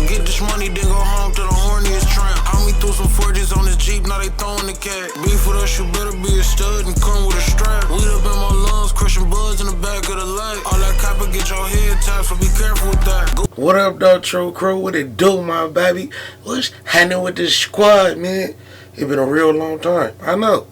Get this money, then go home to the horniest tramp. Got me through some forges on this Jeep, now they throwing the cat. Beef with us, you better be a stud and come with a strap. Weed up in my lungs, crushing buds in the back of the light. All that copper get your head tapped, so be careful with that. What up, though, True Crew? What it do, my baby? What's happening with this squad, man? It's been a real long time. I know.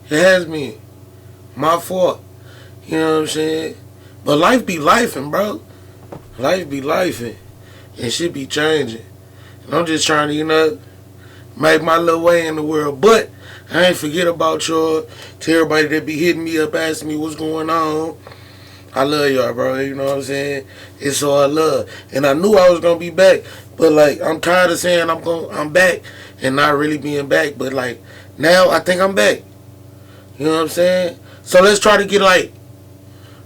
It has been. My fault. You know what I'm saying? But life be lifing', bro. Life be lifing'. And shit be changing. And I'm just trying to, you know, make my little way in the world. But I ain't forget about y'all. To everybody that be hitting me up, asking me what's going on. I love y'all, bro. You know what I'm saying? It's all love. And I knew I was gonna be back. But like, I'm tired of saying I'm back and not really being back. But like, now I think I'm back. You know what I'm saying? So let's try to get like,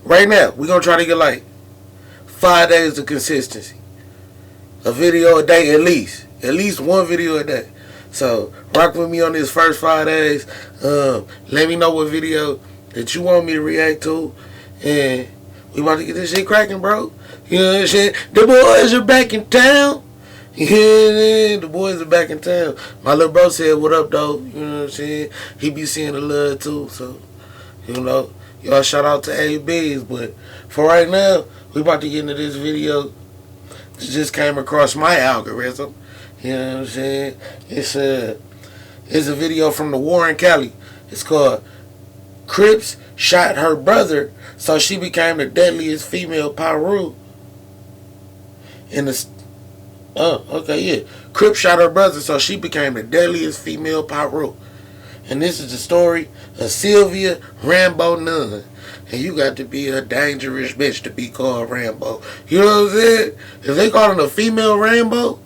right now, we're gonna try to get like 5 days of consistency. A video a day at least. At least one video a day. So rock with me on this first 5 days. Let me know what video that you want me to react to. And we about to get this shit cracking, bro. You know what I'm saying? The boys are back in town. Yeah, the boys are back in town. My little bro said, what up, though? You know what I'm saying? He be seeing the love, too. So, you know, y'all shout out to ABs. But for right now, we about to get into this video. It just came across my algorithm. You know what I'm saying? It's a video from the war in Cali. It's called Crips Shot Her Brother, so she became the deadliest female Paru. Crips shot her brother, so she became the deadliest female Paru. And this is the story of Sylvia Rambo Nunn. And you got to be a dangerous bitch to be called Rambo. You know what I'm saying? If they calling a female Rambo,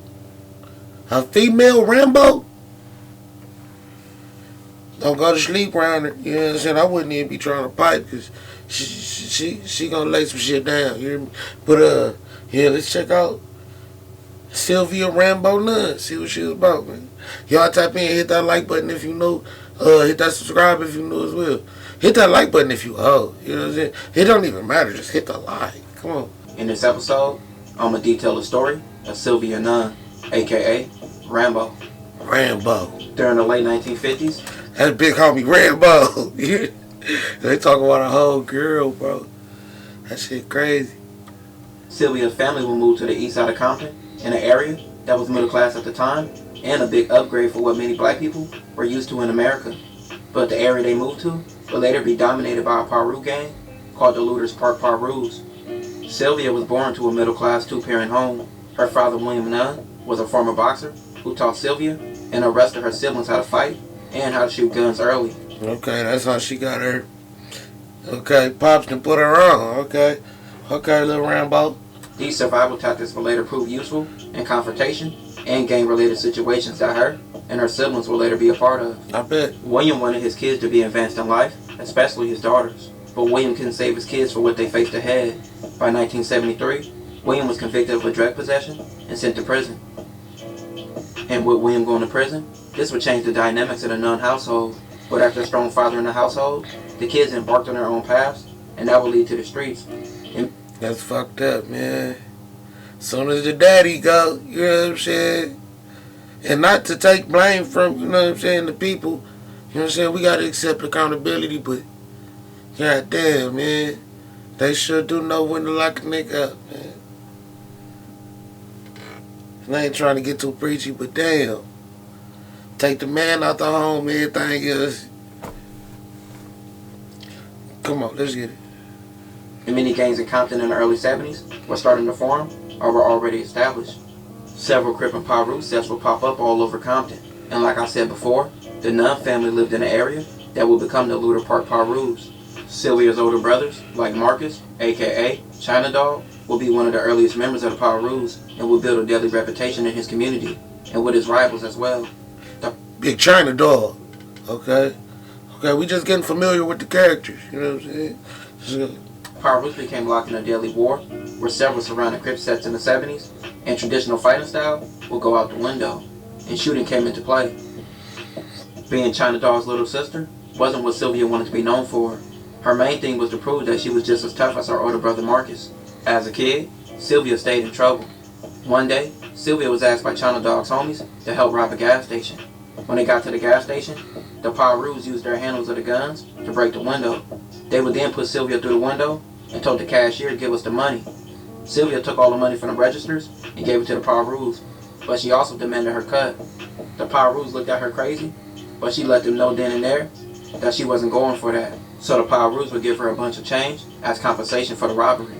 don't go to sleep around her. You know what I'm saying? I wouldn't even be trying to pipe because she gonna lay some shit down. You hear me? But yeah, let's check out Sylvia Rambo Nunn. See what she was about, man. Y'all type in, hit that like button if you know. Hit that subscribe if you know as well. Hit that like button if you owe. You know what I'm saying? It don't even matter. Just hit the like. Come on. In this episode, I'm going to detail the story of Sylvia Nunn, a.k.a. Rambo. During the late 1950s. That's big homie Rambo. They talk about a whole girl, bro. That shit crazy. Sylvia's family would move to the east side of Compton, in an area that was middle class at the time, and a big upgrade for what many black people were used to in America. But the area they moved to would later be dominated by a Paru gang called the Looters Park Parus. Sylvia was born to a middle-class two-parent home. Her father, William Nunn, was a former boxer who taught Sylvia and arrested her siblings how to fight and how to shoot guns early. Okay, that's how she got her. Okay, Pops done put her on. Okay, little Rambo. These survival tactics would later prove useful in confrontation and gang-related situations that her and her siblings will later be a part of. I bet. William wanted his kids to be advanced in life, especially his daughters. But William couldn't save his kids for what they faced ahead. By 1973, William was convicted of a drug possession and sent to prison. And with William going to prison, this would change the dynamics of the Nunn household. But after a strong father in the household, the kids embarked on their own paths, and that would lead to the streets. That's fucked up, man. Soon as the daddy go, you know what I'm saying? And not to take blame from, you know what I'm saying, the people. You know what I'm saying? We got to accept accountability, but god damn, man. They sure do know when to lock a nigga up, man. And I ain't trying to get too preachy, but damn. Take the man out the home, everything else. Come on, let's get it. The many gangs in Compton in the early 70s were starting to form or were already established. Several Crip and Paru sets would pop up all over Compton. And like I said before, the Nunn family lived in an area that would become the Looter Park Parus. Sylvia's older brothers, like Marcus, a.k.a. China Dog, will be one of the earliest members of the Parus and will build a deadly reputation in his community and with his rivals as well. Big China Dog. Okay, we just getting familiar with the characters, you know what I'm saying? Parus became locked in a deadly war where several surrounding Crip sets in the 70s and traditional fighting style will go out the window and shooting came into play. Being China Dog's little sister wasn't what Sylvia wanted to be known for. Her main thing was to prove that she was just as tough as her older brother Marcus. As a kid, Sylvia stayed in trouble. One day, Sylvia was asked by China Dog's homies to help rob a gas station. When they got to the gas station, the Pirus used their handles of the guns to break the window. They would then put Sylvia through the window and told the cashier to give us the money. Sylvia took all the money from the registers and gave it to the Pirus, but she also demanded her cut. The Pirus looked at her crazy, but she let them know then and there that she wasn't going for that. So the Pirus would give her a bunch of change as compensation for the robbery.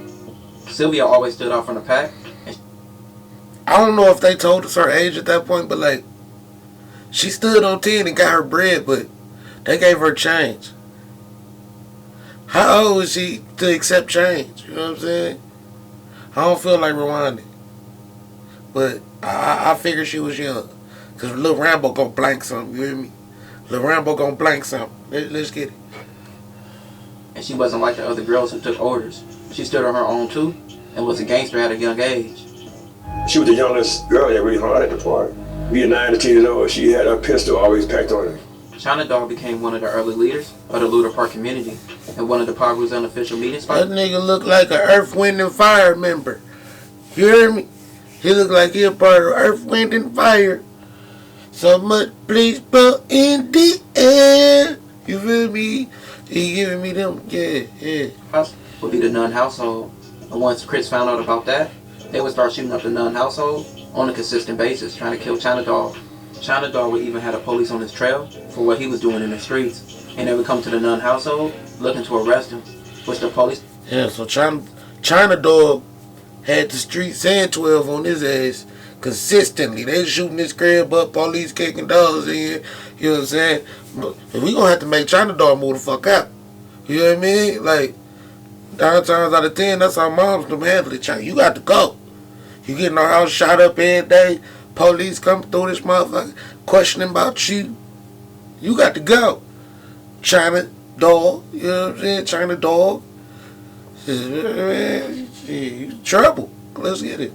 Sylvia always stood out from the pack. I don't know if they told us her age at that point, but like, she stood on 10 and got her bread, but they gave her change. How old is she to accept change? You know what I'm saying? I don't feel like rewinding. But I figure she was young. Because Lil Rambo gonna blank something, you hear me? Lil Rambo gonna blank something. Let's get it. And she wasn't like the other girls who took orders. She stood on her own too, and was a gangster at a young age. She was the youngest girl that really hung out at the park. Being 9 to 10 years old, she had a pistol always packed on her. China Dog became one of the early leaders of the Luther Park community and one of the Pirus' unofficial meeting spots. That nigga look like an Earth, Wind, and Fire member. You hear me? He look like he a part of Earth, Wind, and Fire. So much please put in the air. You feel me? He giving me them, yeah. House would be the Nunn household. And once Chris found out about that, they would start shooting up the Nunn household on a consistent basis, trying to kill China Dog. China Dog would even have the police on his trail for what he was doing in the streets. And they would come to the Nunn household looking to arrest him, which the police... Yeah, so China Dog had the street saying 12 on his ass consistently. They shooting his crib up, police kicking dogs in, you know what I'm saying? But we gonna have to make China Dog move the fuck out. You know what I mean? Like, 9 times out of 10, that's how moms them handle it. China, you got to go. You getting our house shot up every day. Police come through this motherfucker questioning about you. You got to go. China Dog, you know what I'm saying? China Dog. Man, you trouble. Let's get it.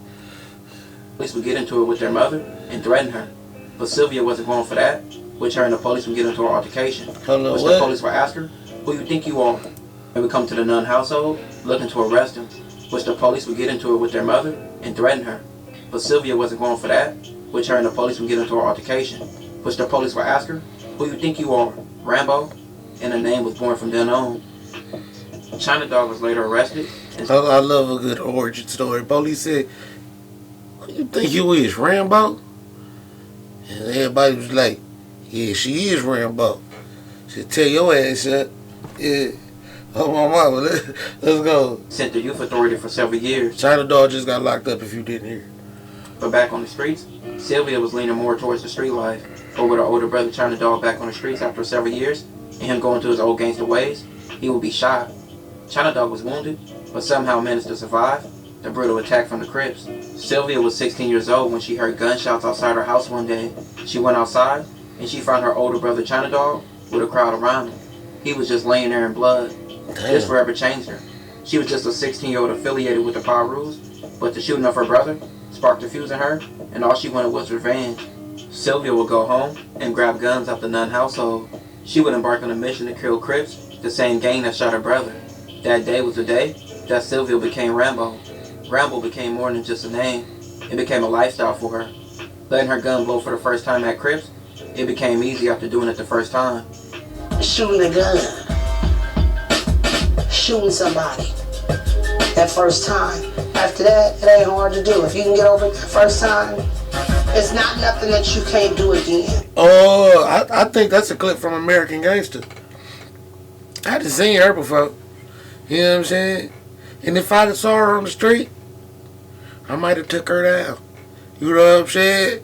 Police would get into it with their mother and threaten her. But Sylvia wasn't going for that, which her and the police would get into an altercation. Hello, which what? the police would ask her, who you think you are? They would come to the Nunn household looking to arrest him, which the police would get into it with their mother and threaten her. But Sylvia wasn't going for that, which her and the police would get into an altercation, which the police would ask her, who you think you are? Rambo? And her name was born from then on. China Dog was later arrested. I love a good origin story. Police said, who you think you is, Rambo? And everybody was like, yeah, she is Rambo. She said, tell your ass up. Yeah. Oh, my mama, let's go. Sent to youth authority for several years. China Dog just got locked up if you didn't hear. But back on the streets, Sylvia was leaning more towards the street life. But with her older brother China Dog back on the streets after several years, and him going to his old gangster ways, he would be shot. China Dog was wounded, but somehow managed to survive the brutal attack from the Crips. Sylvia was 16 years old when she heard gunshots outside her house one day. She went outside, and she found her older brother China Dog with a crowd around him. He was just laying there in blood. This forever changed her. She was just a 16-year-old affiliated with the Pirus, but the shooting of her brother sparked a fuse in her, and all she wanted was revenge. Sylvia would go home and grab guns out the Nunn household. She would embark on a mission to kill Crips, the same gang that shot her brother. That day was the day that Sylvia became Rambo. Rambo became more than just a name. It became a lifestyle for her. Letting her gun blow for the first time at Crips, it became easy after doing it the first time. Shooting a gun. Shooting somebody. That first time. After that, it ain't hard to do. If you can get over it the first time, it's not nothing that you can't do again. Oh, I think that's a clip from American Gangster. I hadn't seen her before. You know what I'm saying? And if I'd have saw her on the street, I might have took her down. You know what I'm saying?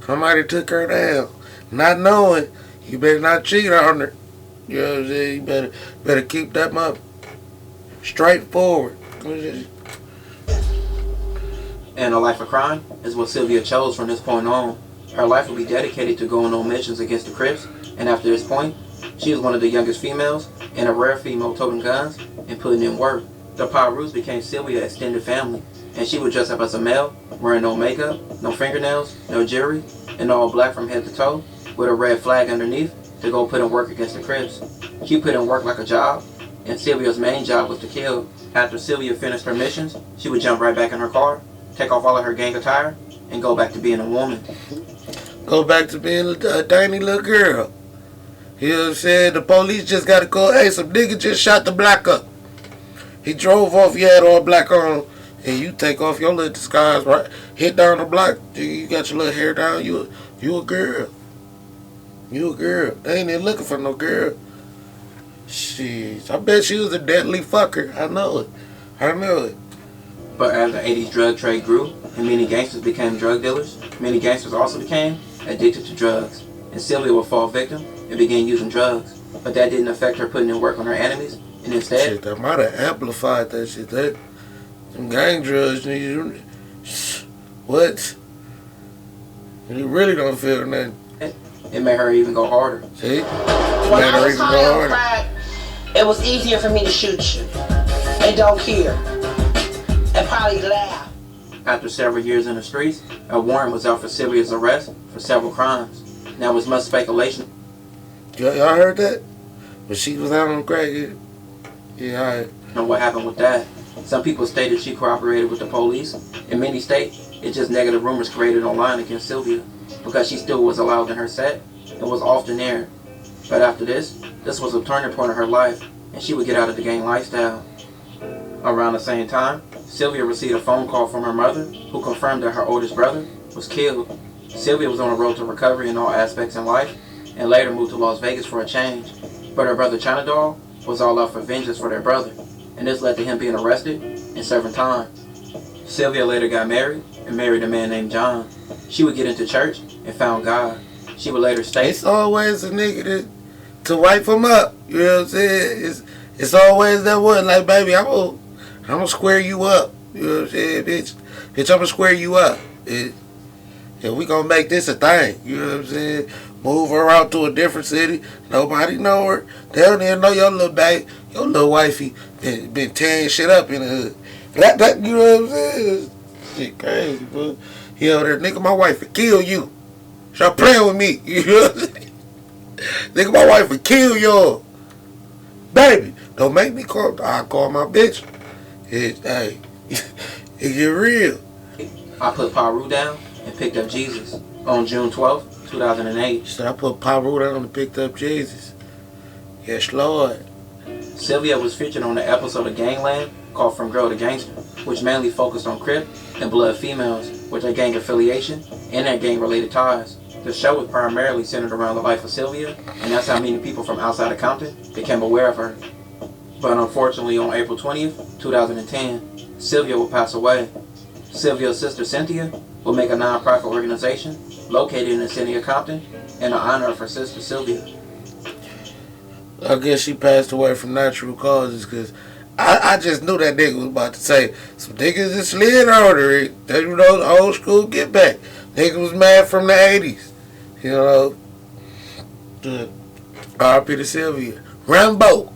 I might have took her down. Not knowing, you better not cheat on her. You know what I'm saying? You better keep that up straightforward. And a life of crime is what Sylvia chose from this point on. Her life would be dedicated to going on missions against the Crips, and after this point, she was one of the youngest females and a rare female toting guns and putting in work. The Pirus became Sylvia's extended family, and she would dress up as a male, wearing no makeup, no fingernails, no jewelry, and all black from head to toe, with a red flag underneath to go put in work against the Crips. She put in work like a job, and Sylvia's main job was to kill. After Sylvia finished her missions, she would jump right back in her car, take off all of her gang attire, and go back to being a woman. Go back to being a tiny little girl. You know what I'm saying? The police just got to call, hey, some nigga just shot the black up. He drove off, he had all black on, and you take off your little disguise, right? Hit down the block, you got your little hair down, you a girl. You a girl. They ain't even looking for no girl. Shit, I bet she was a deadly fucker. I know it. I know it. But as the 80s drug trade grew and many gangsters became drug dealers, many gangsters also became addicted to drugs. And Sylvia would fall victim and began using drugs. But that didn't affect her putting in work on her enemies. And instead, shit, that might have amplified that shit. That some gang drugs, nigga. What? You really don't feel nothing. it made her even go harder. See? When I was high on crack, it was easier for me to shoot you. And don't care. And probably laugh. After several years in the streets, a warrant was out for Sylvia's arrest for several crimes. Now, there was much speculation. Y'all heard that? But she was out on crack. Yeah, all right. On what happened with that. Some people stated she cooperated with the police. In many states, it's just negative rumors created online against Sylvia because she still was allowed in her set and was often there. But after this was a turning point in her life, and she would get out of the gang lifestyle. Around the same time, Sylvia received a phone call from her mother who confirmed that her oldest brother was killed. Sylvia was on a road to recovery in all aspects in life and later moved to Las Vegas for a change. But her brother China Doll was all out for vengeance for their brother, and this led to him being arrested and serving time. Sylvia later got married and married a man named John. She would get into church and found God. She would later state, it's always a nigga to wipe him up. You know what I'm saying? It's always that one. Like, baby, I'm gonna square you up. You know what I'm saying, bitch? Bitch, I'm gonna square you up. And we gonna make this a thing. You know what I'm saying? Move her out to a different city. Nobody know her. They don't even know your little baby, your little wifey been tearing shit up in the hood. That you know what I'm saying? Shit crazy, bro. You know that nigga, my wife would kill you. Stop playing with me. You know what I'm saying? Nigga, my wife would kill y'all. Baby, don't make me call. I call my bitch. Hey, it get real. I put Paru down and picked up Jesus on June 12th, 2008. So I put Paru down and picked up Jesus. Yes, Lord. Sylvia was featured on the episode of Gangland called From Girl to Gangster, which mainly focused on Crip and Blood females with their gang affiliation and their gang-related ties. The show was primarily centered around the life of Sylvia, and that's how many people from outside of Compton became aware of her. But unfortunately, on April 20th, 2010, Sylvia will pass away. Sylvia's sister Cynthia will make a non-profit organization located in the city of Compton in honor of her sister Sylvia. I guess she passed away from natural causes because I just knew that nigga was about to say some niggas that slid on her. They, you know, the old school get back. Nigga was mad from the 80s. You know, R.I.P. to Sylvia. Rambo.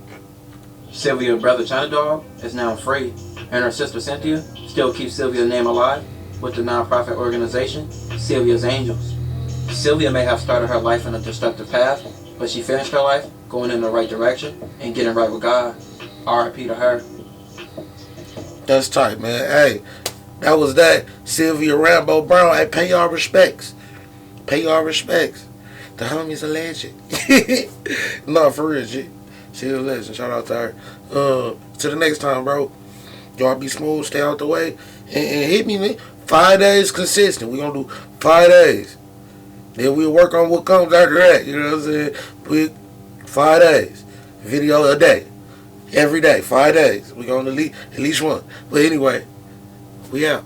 Sylvia's brother China Dog is now free, and her sister Cynthia still keeps Sylvia's name alive with the non-profit organization Sylvia's Angels. Sylvia may have started her life in a destructive path, but she finished her life going in the right direction and getting right with God. R.I.P. to her. That's tight, man. Hey, that was that. Sylvia Rambo Brown. Hey, pay y'all respects. Pay y'all respects. The homie's a legend. No, for real, shit. She's a legend. Shout out to her. To the next time, bro. Y'all be smooth, stay out the way. And hit me, man. 5 days consistent. We gonna do 5 days. Then we'll work on what comes after that. You know what I'm saying? 5 days. Video a day. Every day. 5 days. We gonna at least one. But anyway, we out.